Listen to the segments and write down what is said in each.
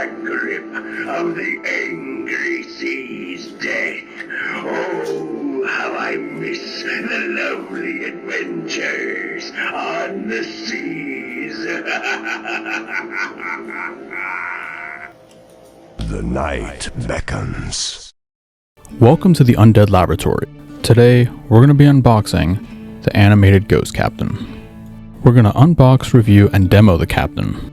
the grip of the angry sea's death. Oh, how I miss the lovely adventures on the seas. The night beckons. Welcome to the Undead Laboratory. Today, we're going to be unboxing the animated Ghost Captain. We're going to unbox, review, and demo the Captain.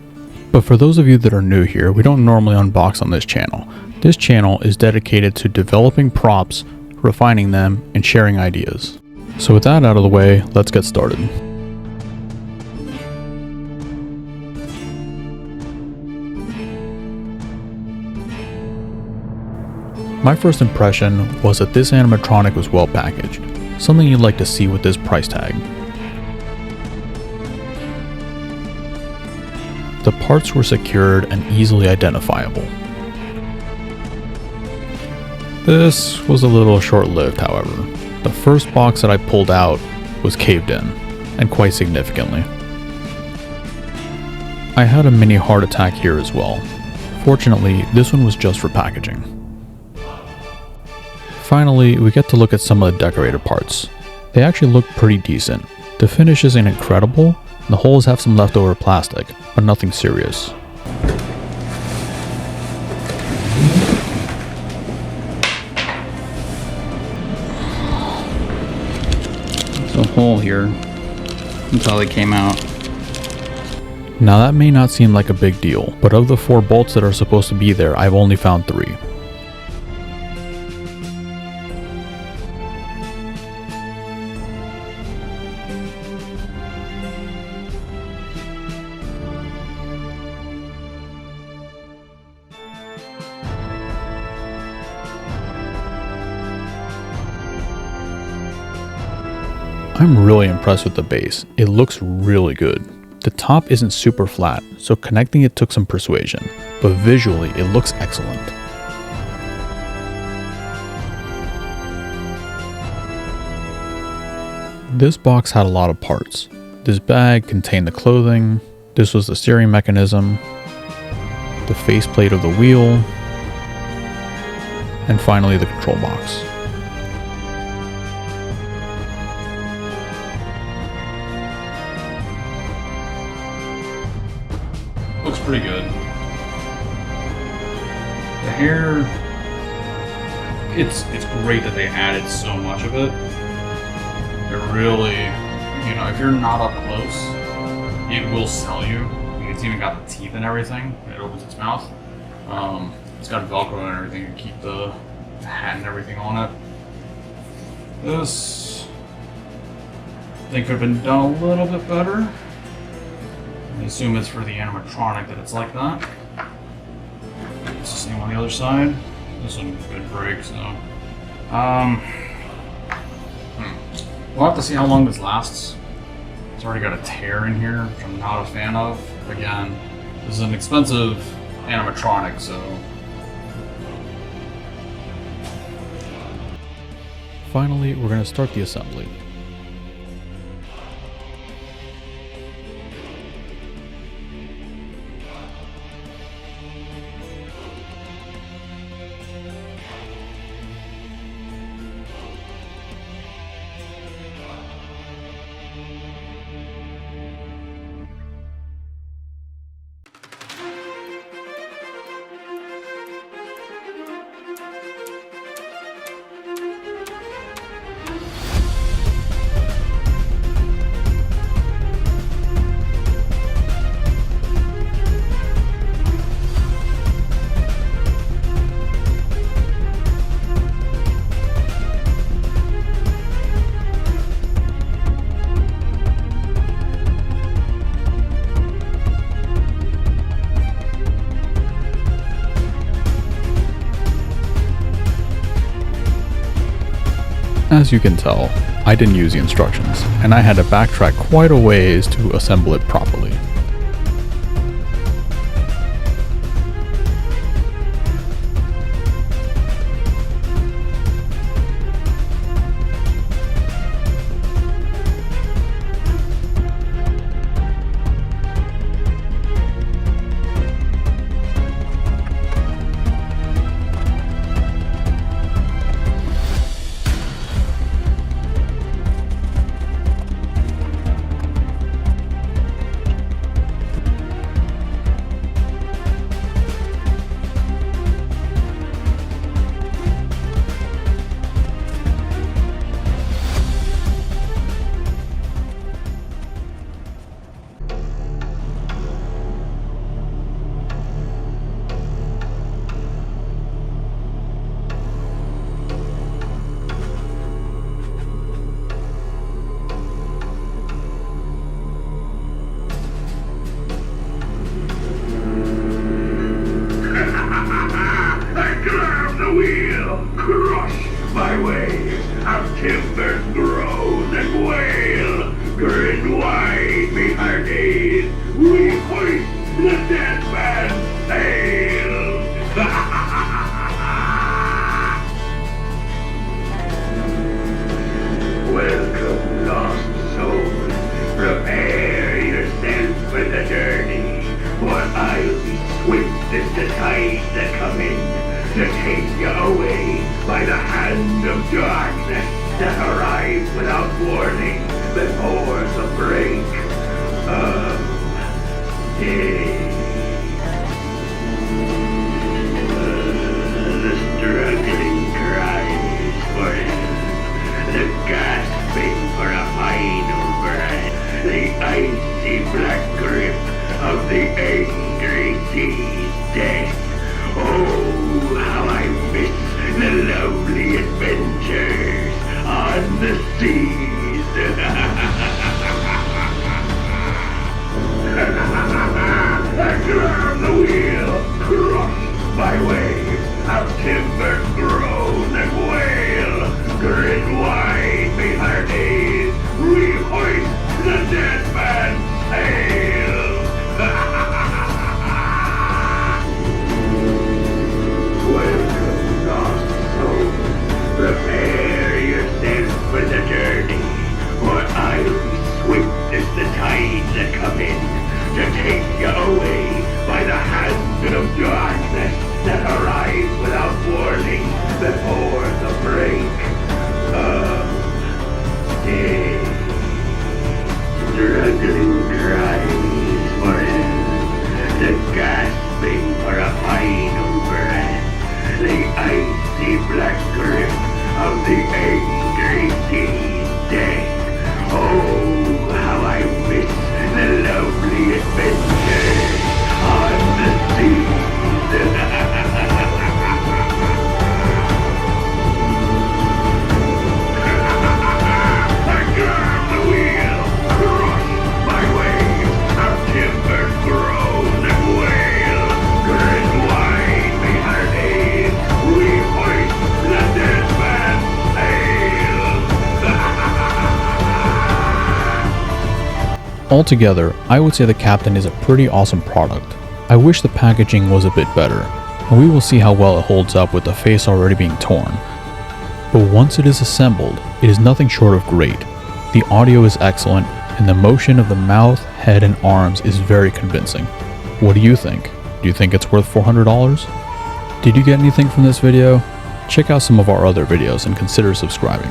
But for those of you that are new here, we don't normally unbox on this channel. This channel is dedicated to developing props, refining them, and sharing ideas. So with that out of the way, let's get started. My first impression was that this animatronic was well packaged, something you'd like to see with this price tag. The parts were secured and easily identifiable. This was a little short-lived, however. The first box that I pulled out was caved in, and quite significantly. I had a mini heart attack here as well. Fortunately, this one was just for packaging. Finally, we get to look at some of the decorated parts. They actually look pretty decent. The finish isn't incredible, and the holes have some leftover plastic, but nothing serious. There's a hole here. That's how they came out. Now that may not seem like a big deal, but of the 4 bolts that are supposed to be there, I've only found 3. I'm really impressed with the base. It looks really good. The top isn't super flat, so connecting it took some persuasion, but visually it looks excellent. This box had a lot of parts. This bag contained the clothing, this was the steering mechanism, the faceplate of the wheel, and finally the control box. Looks pretty good. The hair, it's great that they added so much of it. It really, if you're not up close, it will sell you. It's even got the teeth and everything. It opens its mouth. It's got Velcro and everything to keep the hat and everything on it. This, I think, could have been done a little bit better. I assume it's for the animatronic that it's like that. It's the same on the other side. This one could break, so. We'll have to see how long this lasts. It's already got a tear in here, which I'm not a fan of. Again, this is an expensive animatronic, so. Finally, we're going to start the assembly. As you can tell, I didn't use the instructions, and I had to backtrack quite a ways to assemble it properly. crushed by waves of timbers groan and wail. Grin wide behind days, we hoist the dead man's sail. Welcome, lost souls. Prepare yourself for the journey, for I'll be swift as the tides that come in to take you away by the hand of darkness that arrives without warning before the break of day. The struggling cries for help, the gasping for a final breath, the icy black grip of the angry sea's death. Oh, how I miss the lovely adventures on the seas. I grab the wheel, crushed by waves of timbers groan and wail. Grin wide behind days, we hoist the dead man's sail. Welcome, lost souls. Prepare yourself for the journey, for I'll be swift as the tides that come in to take you away by the hand of darkness that arrives without warning before the break of day. Struggling cries for help, the gasping for a final breath, the icy black grip of the angry sea's death. Oh, how I miss the lovely adventures on the seas. I grab the wheel, crushed by waves of timbers groan and wail. Grin wide behind days, we hoist the dead man's sail. Altogether, I would say the Captain is a pretty awesome product. I wish the packaging was a bit better, and we will see how well it holds up with the face already being torn. But once it is assembled, it is nothing short of great. The audio is excellent, and the motion of the mouth, head, and arms is very convincing. What do you think? Do you think it's worth $400? Did you get anything from this video? Check out some of our other videos and consider subscribing.